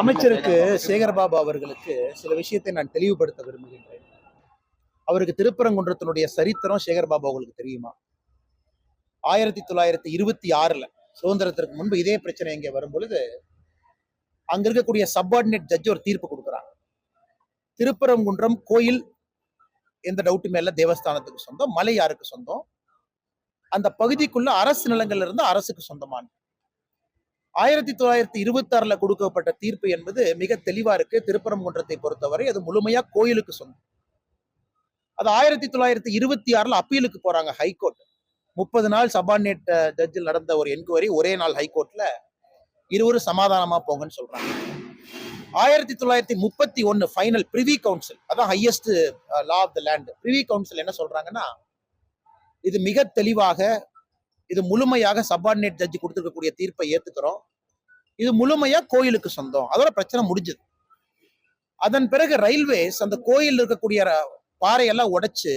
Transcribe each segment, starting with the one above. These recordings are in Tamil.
அமைச்சருக்கு சேகர்பாபு அவர்களுக்கு சில விஷயத்தை நான் தெளிவுபடுத்த விரும்புகின்றேன். அவருக்கு திருப்பரங்குன்றத்தினுடைய சரித்திரம் சேகர்பாபு அவர்களுக்கு தெரியுமா? 1926 சுதந்திரத்திற்கு முன்பு இதே பிரச்சனை இங்கே வரும் பொழுது அங்க இருக்கக்கூடிய சப்பார்டினேட் ஜட்ஜ் ஒரு தீர்ப்பு கொடுக்குறாங்க. திருப்பரங்குன்றம் கோயில் எந்த டவுட் மேல தேவஸ்தானத்துக்கு சொந்தம், மலை யாருக்கு சொந்தம், அந்த பகுதிக்குள்ள அரசு நிலங்கள்ல இருந்து அரசுக்கு சொந்தமான 1926 கொடுக்கப்பட்ட தீர்ப்பு என்பது மிக தெளிவா இருக்கு. திருப்பரங்குன்றத்தை பொறுத்தவரை அது முழுமையா கோயிலுக்கு சொந்தம். அது 1926 அப்பீலுக்கு போறாங்க ஹைகோர்ட். 30 நாள் சபார்டினேட் ஜட்ஜில் நடந்த ஒரு என்கொயரி, ஒரே நாள் ஹைகோர்ட்ல இருவரும் சமாதானமா போங்கன்னு சொல்றாங்க. 1931 ஃபைனல் பிரிவி கவுன்சில், அதான் highest law of the land. Privy council என்ன சொல்றாங்கன்னா, இது மிக தெளிவாக, இது முழுமையாக சபார்டினேட் ஜட்ஜி கொடுத்திருக்கக்கூடிய தீர்ப்பை ஏத்துக்கிறோம், இது முழுமையா கோயிலுக்கு சொந்தம், அதோட பிரச்சனை முடிஞ்சது. அதன் பிறகு ரயில்வேஸ் அந்த கோயில் இருக்கக்கூடிய பாறையெல்லாம் உடைச்சு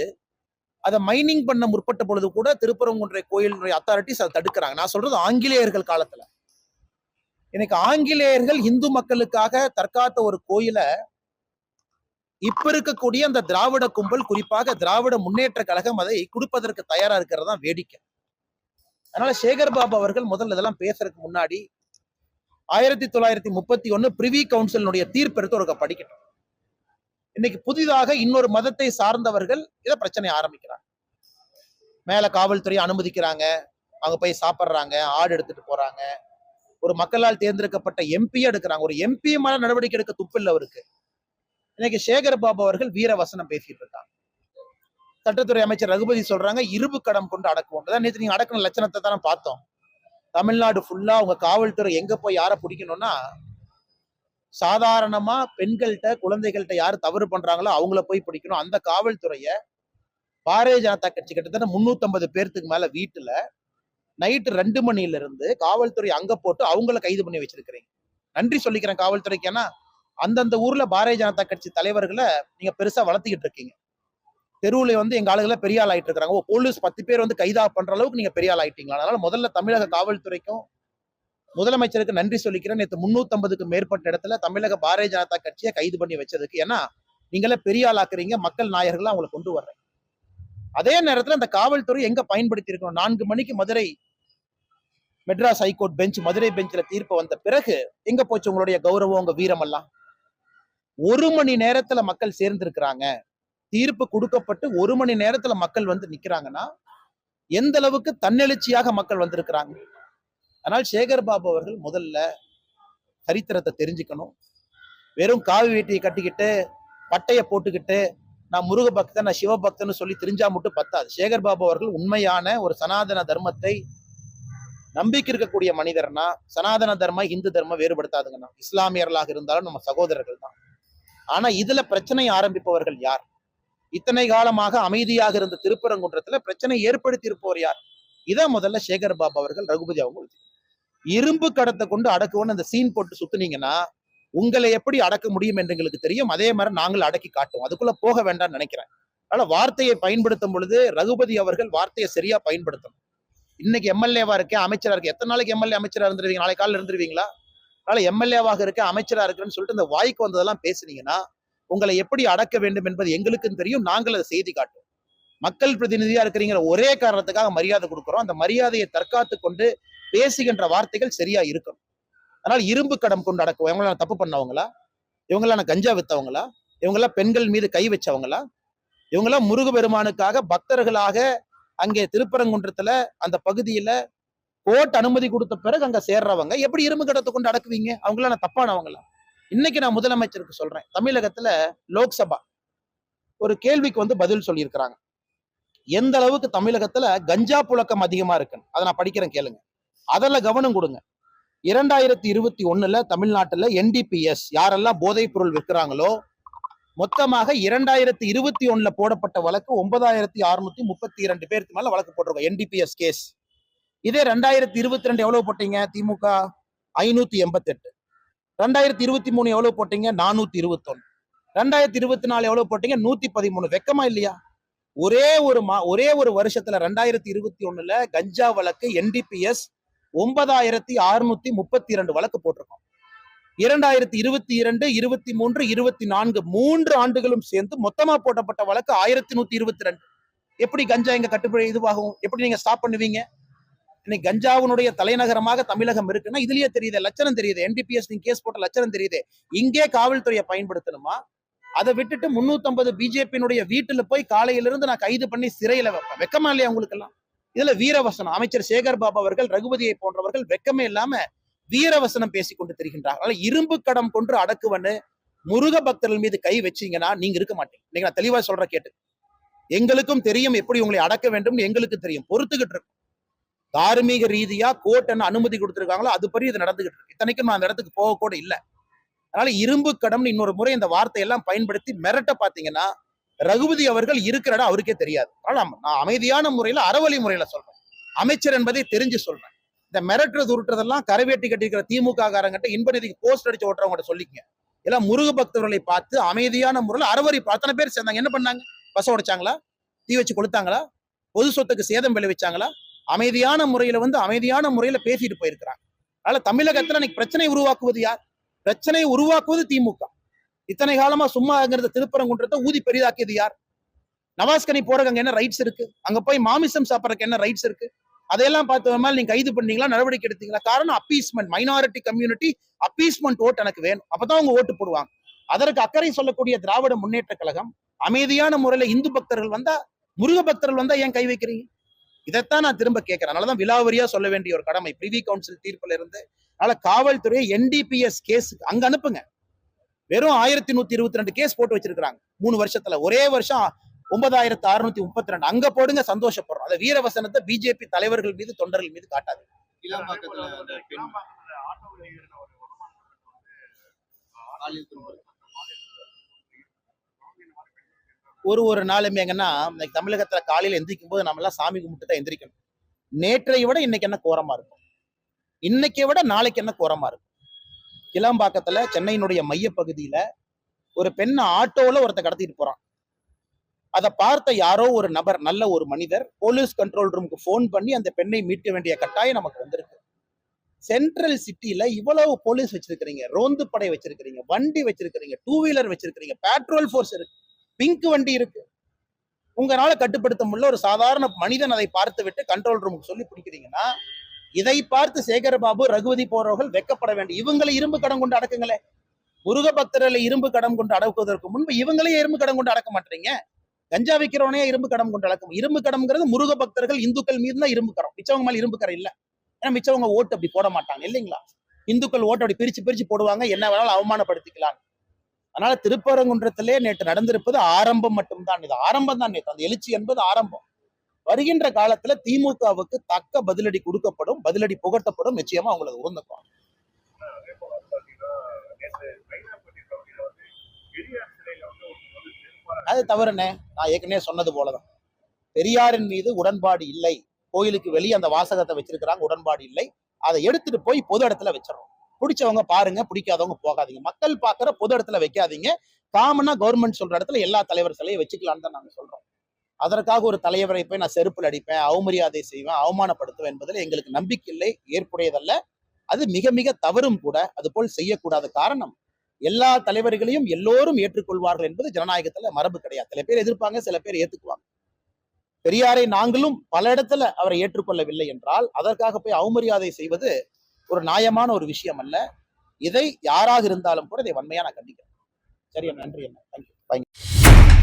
அதை மைனிங் பண்ண முற்பட்ட பொழுது கூட திருப்பரங்குன்ற கோயிலுடைய அத்தாரிட்டிஸ் அதை தடுக்கிறாங்க. நான் சொல்றது ஆங்கிலேயர்கள் காலத்துல. எனக்கு ஆங்கிலேயர்கள் இந்து மக்களுக்காக தற்காத்த ஒரு கோயில இப்ப இருக்கக்கூடிய அந்த திராவிட கும்பல், குறிப்பாக திராவிட முன்னேற்ற கழகம் அதை கொடுப்பதற்கு தயாரா இருக்கிறது தான் வேடிக்கை. அதனால சேகர்பாபு அவர்கள் முதல்ல இதெல்லாம் பேசுறதுக்கு முன்னாடி 1931 பிரிவி கவுன்சிலுடைய தீர்ப்பு எடுத்து ஒரு படிக்கட்டும். இன்னைக்கு புதிதாக இன்னொரு மதத்தை சார்ந்தவர்கள் இதை பிரச்சனை ஆரம்பிக்கிறாங்க. மேல காவல்துறை அனுமதிக்கிறாங்க, அவங்க போய் சாப்பிட்றாங்க, ஆடு எடுத்துட்டு போறாங்க, ஒரு மக்களால் தேர்ந்தெடுக்கப்பட்ட எம்பியா எடுக்கிறாங்க. ஒரு எம்பி மேல நடவடிக்கை எடுக்க துப்பில்லை அவருக்கு. இன்னைக்கு சேகர்பாபு அவர்கள் வீர வசனம் பேசிட்டு இருக்காங்க. சட்டத்துறை அமைச்சர் ரகுபதி சொல்றாங்க இரும்பு கடம் கொண்டு அடக்குவோம். நேற்று நீங்க அடக்கின லட்சணத்தை தானே பார்த்தோம். தமிழ்நாடு ஃபுல்லா உங்க காவல்துறை எங்க போய் யாரை பிடிக்கணும்னா, சாதாரணமா பெண்கள்கிட்ட குழந்தைகள்கிட்ட யாரு தவறு பண்றாங்களோ அவங்கள போய் பிடிக்கணும். அந்த காவல்துறைய பாரதிய ஜனதா கட்சி கிட்டத்தட்ட 350 பேர்த்துக்கு மேல வீட்டுல நைட்டு 2 மணில இருந்து காவல்துறை அங்க போட்டு அவங்கள கைது பண்ணி வச்சிருக்கிறீங்க. நன்றி சொல்லிக்கிறேன் காவல்துறைக்கு. ஏன்னா அந்தந்த ஊர்ல பாரதிய ஜனதா கட்சி தலைவர்களை நீங்க பெருசா வளர்த்திக்கிட்டு இருக்கீங்க. தெருவுல எங்க ஆளுகளை பெரிய ஆள் ஆயிட்டு இருக்காங்க. போலீஸ் 10 பேர் கைதா பண்ற அளவுக்கு நீங்க பெரிய ஆள் ஆயிட்டீங்களா? அதனால முதல்ல தமிழக காவல்துறைக்கும் முதலமைச்சருக்கு நன்றி சொல்லிக்கிறேன். நேற்று 350க்கும் மேற்பட்ட இடத்துல தமிழக பாரதிய ஜனதா கட்சியை கைது பண்ணி வச்சதுக்கு. ஏன்னா நீங்களே பெரிய ஆள் ஆக்குறீங்க, மக்கள் நாயகர்கள் அவங்களை கொண்டு வர்றேன். அதே நேரத்துல அந்த காவல்துறை எங்க பயன்படுத்தி இருக்கணும்? 4 மணிக்கு மதுரை மெட்ராஸ் ஹைகோர்ட் பெஞ்ச், மதுரை பெஞ்ச்ல தீர்ப்பு வந்த பிறகு எங்க போச்சு உங்களுடைய கௌரவம், உங்க வீரம் எல்லாம்? 1 மணி நேரத்துல மக்கள் சேர்ந்து இருக்கிறாங்க. தீர்ப்பு கொடுக்கப்பட்டு 1 மணி நேரத்துல மக்கள் நிக்கிறாங்கன்னா எந்த அளவுக்கு தன்னெழுச்சியாக மக்கள் வந்திருக்கிறாங்க. அதனால் சேகர்பாபு அவர்கள் முதல்ல சரித்திரத்தை தெரிஞ்சுக்கணும். வெறும் காவி வேட்டியை கட்டிக்கிட்டு பட்டைய போட்டுக்கிட்டு நான் முருக பக்தன், நான் சிவபக்தன் சொல்லி தெரிஞ்சா மட்டும் பத்தாது. சேகர்பாபு அவர்கள் உண்மையான ஒரு சனாதன தர்மத்தை நம்பிக்கை இருக்கக்கூடிய மனிதர்னா, சனாதன தர்மம் இந்து தர்மம் வேறுபடுத்தாதுங்கண்ணா. இஸ்லாமியர்களாக இருந்தாலும் நம்ம சகோதரர்கள் தான். ஆனா இதுல பிரச்சனை ஆரம்பிப்பவர்கள் யார்? இத்தனை காலமாக அமைதியாக இருந்த திருப்பரங்குன்றத்துல பிரச்சனை ஏற்படுத்தி இருப்பவர் யார்? இதை முதல்ல சேகர்பாபு அவர்கள் ரகுபதி அவங்க இரும்பு கடத்தை கொண்டு அடக்குவோன்னு அந்த சீன் போட்டு சுத்துனீங்கன்னா உங்களை எப்படி அடக்க முடியும் என்று எங்களுக்கு தெரியும். அதே மாதிரி நாங்கள் அடக்கி காட்டுவோம். அதுக்குள்ள போக வேண்டாம்னு நினைக்கிறேன். அதனால வார்த்தையை பயன்படுத்தும் பொழுது ரகுபதி அவர்கள் வார்த்தையை சரியா பயன்படுத்தணும். இன்னைக்கு எம்எல்ஏவா இருக்கேன், அமைச்சரா இருக்கேன். எத்தனை நாளைக்கு எம்எல்ஏ அமைச்சரா இருந்துருவீங்க? நாளை காலில் இருந்துருவீங்களா? அதனால எம்எல்ஏவாக இருக்கேன், அமைச்சரா இருக்கிறேன்னு சொல்லிட்டு இந்த வாய்க்கு வந்ததெல்லாம் பேசுனீங்கன்னா உங்களை எப்படி அடக்க வேண்டும் என்பது எங்களுக்கும் தெரியும். நாங்கள் அதை செய்தி காட்டுவோம். மக்கள் பிரதிநிதியா இருக்கிறீங்கிற ஒரே காரணத்துக்காக மரியாதை கொடுக்கிறோம். அந்த மரியாதையை தற்காத்து கொண்டு பேசுகின்ற வார்த்தைகள் சரியா இருக்கணும். அதனால இரும்பு கடம் கொண்டு அடக்குவோம். இவங்களாம் தப்பு பண்ணவங்களா? இவங்களாம் கஞ்சா வித்தவங்களா? இவங்கெல்லாம் பெண்கள் மீது கை வச்சவங்களா? இவங்கெல்லாம் முருகபெருமானுக்காக பக்தர்களாக அங்கே திருப்பரங்குன்றத்துல அந்த பகுதியில கோர்ட் அனுமதி கொடுத்த பிறகு அங்க சேர்றவங்க எப்படி இரும்பு கடத்தை கொண்டு அடக்குவீங்க? அவங்களாம் தப்பானவங்களா? இன்னைக்கு நான் முதலமைச்சருக்கு சொல்றேன், தமிழகத்துல லோக்சபா ஒரு கேள்விக்கு பதில் சொல்லியிருக்கிறாங்க. எந்த அளவுக்கு தமிழகத்துல கஞ்சா புழக்கம் அதிகமா இருக்குன்னு அதை நான் படிக்கிறேன், கேளுங்க. அதில் கவனம் கொடுங்க. 2021 தமிழ்நாட்டுல NDPS யாரெல்லாம் போதைப் பொருள் விற்கிறாங்களோ மொத்தமாக 2021 போடப்பட்ட வழக்கு 9632 பேருக்கு மேல வழக்கு போட்டிருக்கோம், NDPS கேஸ். இதே 2022 எவ்வளவு போட்டீங்க? திமுக 588. 2023 எவ்வளவு போட்டீங்க? 421. 2024 எவ்வளவு போட்டீங்க? 113. வெக்கமா இல்லையா? ஒரே ஒரு வருஷத்துல 2021 கஞ்சா வழக்கு NDPS 9632 வழக்கு போட்டிருக்கோம். 2022, 23, 24 3 ஆண்டுகளும் சேர்ந்து மொத்தமா போட்டப்பட்ட வழக்கு 1122. எப்படி கஞ்சா இங்க கட்டுப்படி இதுவாகும்? எப்படி நீங்க ஸ்டாப் பண்ணுவீங்க? இன்னைக்கு கஞ்சாவினுடைய தலைநகரமாக தமிழகம் இருக்குன்னா இதுலயே தெரியுது, லட்சணம் தெரியுது. NDPS நீங்க கேஸ் போட்ட லட்சணம் தெரியுது. இங்கே காவல்துறையை பயன்படுத்தணுமா? அதை விட்டுட்டு 350 பிஜேபியினுடைய வீட்டுல போய் காலையில இருந்து நான் கைது பண்ணி சிறையில வைப்பேன். வெக்கமா இல்லையா உங்களுக்கு எல்லாம்? இதுல வீரவசனம் அமைச்சர் சேகர் பாபு அவர்கள், ரகுபதியை போன்றவர்கள் வெக்கமே இல்லாம வீரவசனம் பேசிக் கொண்டு திரிகின்றார். அதனால இரும்பு கடம் கொன்று அடக்குவன்னு முருக பக்தர்கள் மீது கை வச்சீங்கன்னா நீங்க இருக்க மாட்டீங்க. நீங்க நான் தெளிவா சொல்ற கேட்டு, எங்களுக்கும் தெரியும் எப்படி உங்களை அடக்க வேண்டும், எங்களுக்கு தெரியும், பொறுத்துக்கிட்டு இருக்கும். தார்மீக ரீதியா கோர்ட் என்ன அனுமதி கொடுத்திருக்காங்களோ அதுபடி இது நடந்துகிட்டு இருக்கு. இத்தனைக்கும் நான் அந்த இடத்துக்கு போக கூட இல்லை. அதனால இரும்பு கடம்னு இன்னொரு முறை இந்த வார்த்தையெல்லாம் பயன்படுத்தி மிரட்ட பாத்தீங்கன்னா ரகுபதி அவர்கள் இருக்கிற இடம் அவருக்கே தெரியாது. நான் அமைதியான முறையில அறவழி முறையில சொல்றேன், அமைச்சர் என்பதை தெரிஞ்சு சொல்றேன். இந்த மிரட்டுறது உருட்டுறதெல்லாம் கரைவேட்டி கட்டிருக்கிற திமுக காரங்கிட்ட இன்ப நிதிக்கு போஸ்ட் அடிச்சு ஓட்டுறவங்க சொல்லிக்கங்க. எல்லாம் முருக பக்தர்களை பார்த்து அமைதியான முறையில் அறவழி அத்தனை பேர் சேர்ந்தாங்க. என்ன பண்ணாங்க? பச உடைச்சாங்களா? தீ வச்சு கொளுத்தாங்களா? பொது சொத்துக்கு சேதம் விளைவிச்சாங்களா? அமைதியான முறையில பேசிட்டு போயிருக்கிறாங்க. அதனால தமிழகத்துல இன்னைக்கு பிரச்சனை உருவாக்குவது யார்? பிரச்சனையை உருவாக்குவது திமுக. இத்தனை காலமா சும்மா திருப்பரங்குன்றத்தை ஊதி பெரிதாக்கியது யார்? நவாஸ்கனி போறதுக்கு அங்க என்ன ரைட்ஸ் இருக்கு? அங்க போய் மாமிசம் சாப்பிடறதுக்கு என்ன ரைட்ஸ் இருக்கு? அதையெல்லாம் பார்த்து நீங்க கைது பண்ணீங்களா, நடவடிக்கை எடுத்தீங்களா? காரணம் அப்பீஸ்மெண்ட், மைனாரிட்டி கம்யூனிட்டி அப்பீஸ்மெண்ட் ஓட்டு எனக்கு வேணும், அப்பதான் அவங்க ஓட்டு போடுவாங்க. அதற்கு அக்கறை சொல்லக்கூடிய திராவிட முன்னேற்ற கழகம் அமைதியான முறையில இந்து பக்தர்கள் வந்தா, முருக பக்தர்கள் வந்தா ஏன் கை வைக்கிறீங்க? இதைத்தான் நான் திரும்ப கேட்கிறேன். அதனாலதான் விலாவரியா சொல்ல வேண்டிய ஒரு கடமை பிரிவி கவுன்சில் தீர்ப்புல இருந்து. அதனால காவல்துறை NDPS கேஸ் அங்க அனுப்புங்க. வெறும் 1122 கேஸ் போட்டு வச்சிருக்காங்க 3 வருஷத்துல. ஒரே வருஷம் 9632 அங்க போடுங்க, சந்தோஷப்படுறோம். அந்த வீரவசனத்தை பிஜேபி தலைவர்கள் மீது, தொண்டர்கள் மீது காட்டாது. ஒரு நாளுமே எங்கன்னா தமிழகத்துல காலையில எந்திரிக்கும் போது நம்ம எல்லாம் சாமி கும்பிட்டு தான் எந்திரிக்கணும். நேற்றை விட இன்னைக்கு என்ன கோரமா இருக்கும், இன்னைக்கை விட நாளைக்கு என்ன கோரமா இருக்கும். கிளாம்பாக்கத்துல சென்னையினுடைய மைய பகுதியில ஒரு பெண்ணை ஆட்டோல ஒருத்த கடத்திட்டு போறான். அதை பார்த்த யாரோ ஒரு நபர், நல்ல ஒரு மனிதர், போலீஸ் கண்ட்ரோல் ரூமுக்கு போன் பண்ணி அந்த பெண்ணை மீட்க வேண்டிய கட்டாயம் நமக்கு வந்திருக்கு. சென்ட்ரல் சிட்டில இவ்வளவு போலீஸ் வச்சிருக்கிறீங்க, ரோந்து படை வச்சிருக்கிறீங்க, வண்டி வச்சிருக்கிறீங்க, 2 வீலர் வச்சிருக்கிறீங்க, பேட்ரோல் போர்ஸ் இருக்கு, பிங்க் வண்டி இருக்கு. உங்களால கட்டுப்படுத்த முடியல. ஒரு சாதாரண மனிதன் அதை பார்த்து விட்டு கண்ட்ரோல் ரூமுக்கு சொல்லி பிடிக்கிறீங்கன்னா, இதை பார்த்து சேகர்பாபு, ரகுபதி போன்றவர்கள் வெக்கப்பட வேண்டும். இவங்களை இரும்பு கடம் கொண்டு அடக்குங்களே. முருக பக்தர்களை இரும்பு கடம் கொண்டு அடக்குவதற்கு முன்பு இவங்களே இரும்பு கடம் கொண்டு அடக்க மாட்டீங்க. கஞ்சா விற்கிறவனே இரும்பு கடம் கொண்டு அடக்கும். இரும்பு கடம்ங்கிறது முருக பக்தர்கள், இந்துக்கள் மீது தான் இரும்பு கரம். மிச்சவங்க மேல இரும்பு கரம் இல்ல. ஏன்னா மிச்சவங்க ஓட்டு அப்படி போட மாட்டாங்க இல்லைங்களா? இந்துக்கள் ஓட்டு அப்படி பிரிச்சு போடுவாங்க, என்ன வேணாலும் அவமானப்படுத்திக்கலாம். அதனால திருப்பரங்குன்றத்திலே நேற்று நடந்திருப்பது ஆரம்பம் மட்டும்தான். இது ஆரம்பம் தான். நேற்று அந்த எழுச்சி என்பது ஆரம்பம். வருகின்ற காலத்துல திமுகவுக்கு தக்க பதிலடி கொடுக்கப்படும், பதிலடி புகட்டப்படும். நிச்சயமா அவங்களுக்கு உகந்துக்கும். அது தவறுனே. நான் ஏற்கனவே சொன்னது போலதான், பெரியாரின் மீது உடன்பாடு இல்லை, கோயிலுக்கு வெளியே அந்த வாசகத்தை வச்சிருக்கிறாங்க, உடன்பாடு இல்லை, அதை எடுத்துட்டு போய் பொது இடத்துல வச்சிடறோம். பிடிச்சவங்க பாருங்க, பிடிக்காதவங்க போகாதீங்க. மக்கள் பாக்குற பொது இடத்துல வைக்காதீங்க. காமனா கவர்மெண்ட் சொல்ற இடத்துல எல்லா தலைவர் சிலையை வச்சுக்கலான்னு தான் நாங்க சொல்றோம். அதற்காக ஒரு தலைவரை போய் நான் செருப்பில் அடிப்பேன், அவமரியாதை செய்வேன், அவமானப்படுத்துவேன் என்பதில் எங்களுக்கு நம்பிக்கை இல்லை, ஏற்புடையதல்ல. அது மிக மிக தவறும் கூட. அது போல் செய்யக்கூடாத. காரணம், எல்லா தலைவர்களையும் எல்லோரும் ஏற்றுக்கொள்வார்கள் என்பது ஜனநாயகத்துல மரபு கிடையாது. சில பேர் எதிர்ப்பாங்க, சில பேர் ஏத்துக்குவாங்க. பெரியாரை நாங்களும் பல இடத்துல அவரை ஏற்றுக்கொள்ளவில்லை என்றால் அதற்காக போய் அவமரியாதை செய்வது ஒரு நியாயமான ஒரு விஷயம் அல்ல. இதை யாராக இருந்தாலும் கூட இதை வன்மையா நான் கண்டிக்கிறேன். சரியா? நன்றி. என்ன தேங்க்யூ.